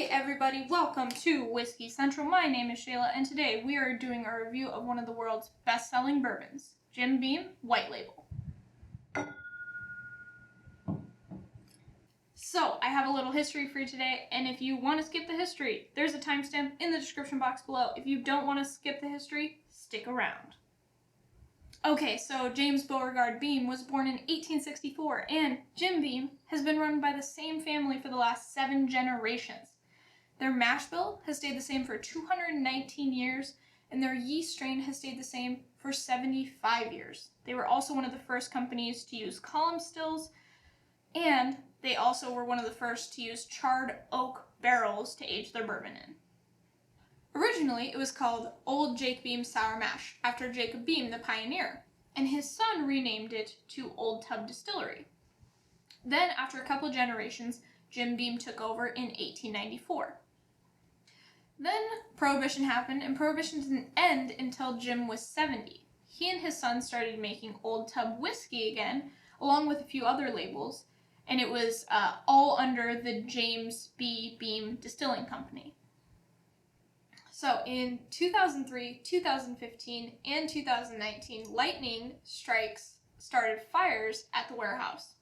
everybody, welcome to Whiskey Central. My name is Shayla, and today we are doing a review of one of the world's best-selling bourbons, Jim Beam White Label. So, I have a little history for you today, and if you want to skip the history, there's a timestamp in the description box below. If you don't want to skip the history, stick around. Okay, so James Beauregard Beam was born in 1864, and Jim Beam has been run by the same family for the last 7 generations. Their mash bill has stayed the same for 219 years, and their yeast strain has stayed the same for 75 years. They were also one of the first companies to use column stills, and they also were one of the first to use charred oak barrels to age their bourbon in. Originally, it was called Old Jake Beam Sour Mash, after Jacob Beam, the pioneer, and his son renamed it to Old Tub Distillery. Then, after a couple generations, Jim Beam took over in 1894. Then Prohibition happened, and Prohibition didn't end until Jim was 70. He and his son started making Old Tub whiskey again, along with a few other labels, and it was all under the James B. Beam Distilling Company. So in 2003, 2015, and 2019, lightning strikes started fires at the warehouse.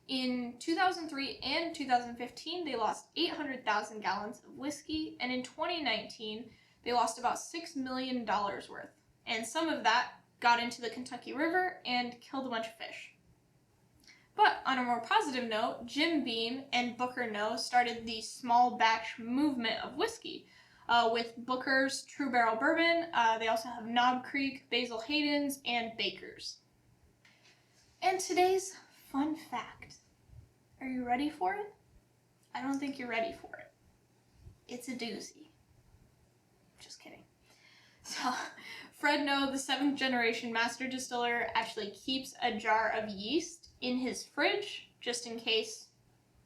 In 2003 and 2015, they lost 800,000 gallons of whiskey, and in 2019, they lost about $6 million worth. And some of that got into the Kentucky River and killed a bunch of fish. But on a more positive note, Jim Beam and Booker Noe started the small batch movement of whiskey with Booker's True Barrel Bourbon. They also have Knob Creek, Basil Hayden's, and Baker's. And today's fun fact. Are you ready for it? I don't think you're ready for it. It's a doozy. Just kidding. So, Fred Noe, the 7th generation master distiller, actually keeps a jar of yeast in his fridge, just in case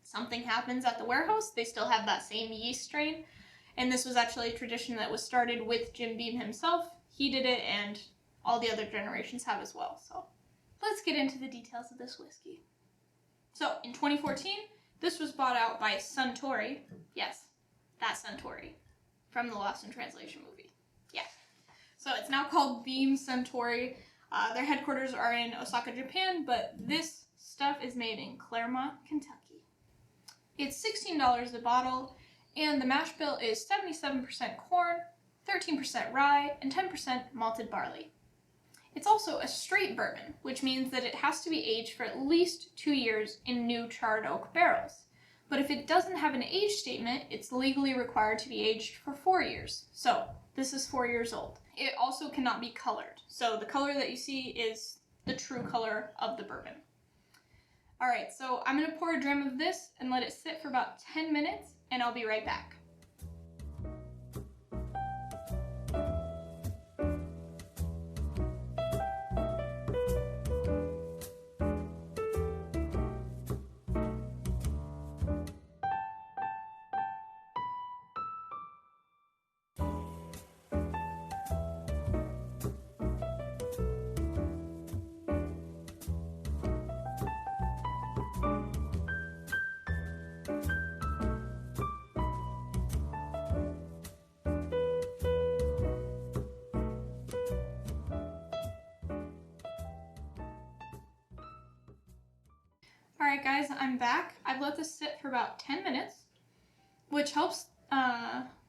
something happens at the warehouse. They still have that same yeast strain. And this was actually a tradition that was started with Jim Beam himself. He did it, and all the other generations have as well. So, let's get into the details of this whiskey. So, in 2014, this was bought out by Suntory. Yes, that Suntory from the Lost in Translation movie. Yeah. So, it's now called Beam Suntory. Their headquarters are in Osaka, Japan, but this stuff is made in Claremont, Kentucky. It's $16 a bottle, and the mash bill is 77% corn, 13% rye, and 10% malted barley. It's also a straight bourbon, which means that it has to be aged for at least 2 years in new charred oak barrels. But if it doesn't have an age statement, it's legally required to be aged for 4 years. So, this is 4 years old. It also cannot be colored. So, the color that you see is the true color of the bourbon. Alright, so I'm going to pour a dram of this and let it sit for about 10 minutes, and I'll be right back. Alright guys, I'm back. I've let this sit for about 10 minutes, which helps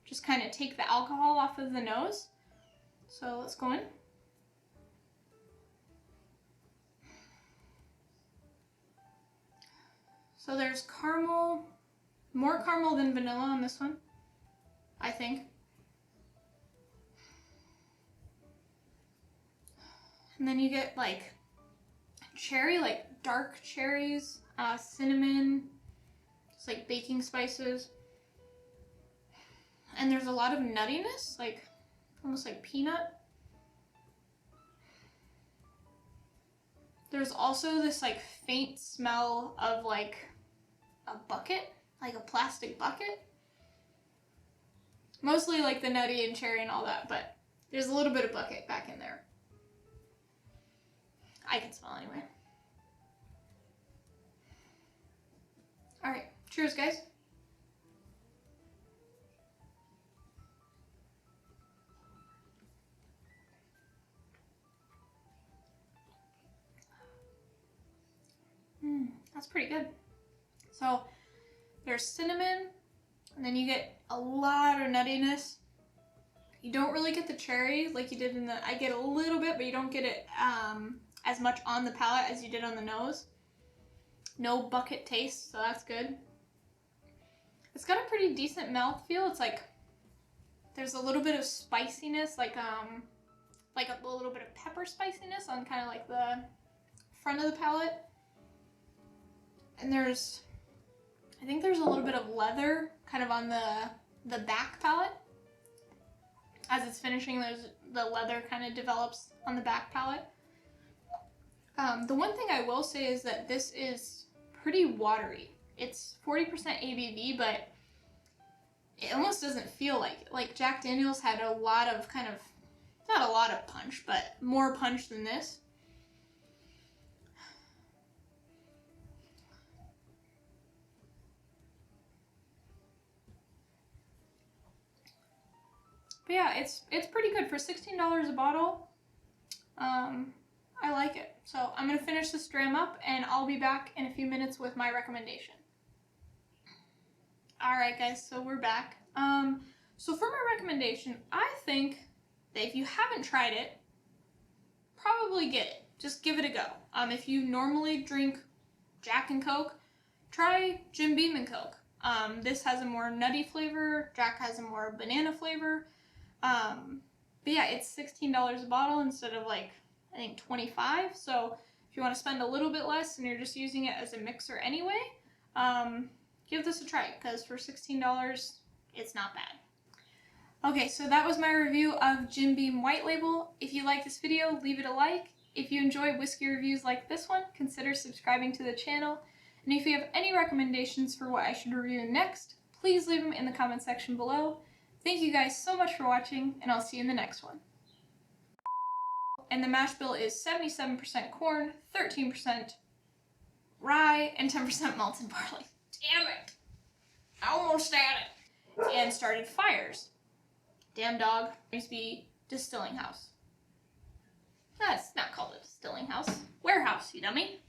just kind of take the alcohol off of the nose. So let's go in. So there's caramel, more caramel than vanilla on this one, I think. And then you get like cherry, like dark cherries, cinnamon, just like baking spices. And there's a lot of nuttiness, like almost like peanut. There's also this like faint smell of like a bucket, like a plastic bucket. Mostly like the nutty and cherry and all that, but there's a little bit of bucket back in there. I can smell anyway. Alright, cheers guys. That's pretty good. So there's cinnamon, and then you get a lot of nuttiness. You don't really get the cherry like you did in the, I get a little bit, but you don't get it as much on the palate as you did on the nose. No bucket taste, so that's good. It's got a pretty decent mouthfeel. It's like, there's a little bit of spiciness, like a little bit of pepper spiciness on kind of like the front of the palate. And I think there's a little bit of leather kind of on the back palate. As it's finishing, the leather kind of develops on the back palate. The one thing I will say is that this is pretty watery. It's 40% ABV, but it almost doesn't feel like it. Like Jack Daniel's had a lot of kind of, not a lot of punch, but more punch than this. But yeah, it's pretty good for $16 a bottle. I like it. So I'm gonna finish this dram up and I'll be back in a few minutes with my recommendation. Alright guys, so we're back. So for my recommendation, I think that if you haven't tried it, probably get it. Just give it a go. If you normally drink Jack and Coke, try Jim Beam and Coke. This has a more nutty flavor. Jack has a more banana flavor. But yeah, it's $16 a bottle instead of like, I think 25. So if you want to spend a little bit less and you're just using it as a mixer anyway, give this a try, because for $16, it's not bad. Okay, so that was my review of Jim Beam White Label. If you like this video, leave it a like. If you enjoy whiskey reviews like this one, consider subscribing to the channel. And if you have any recommendations for what I should review next, please leave them in the comment section below. Thank you guys so much for watching, and I'll see you in the next one. And the mash bill is 77% corn, 13% rye, and 10% malted barley. Damn it! I almost had it. And started fires. Damn dog. There used to be distilling house. That's not called a distilling house. Warehouse, you dummy.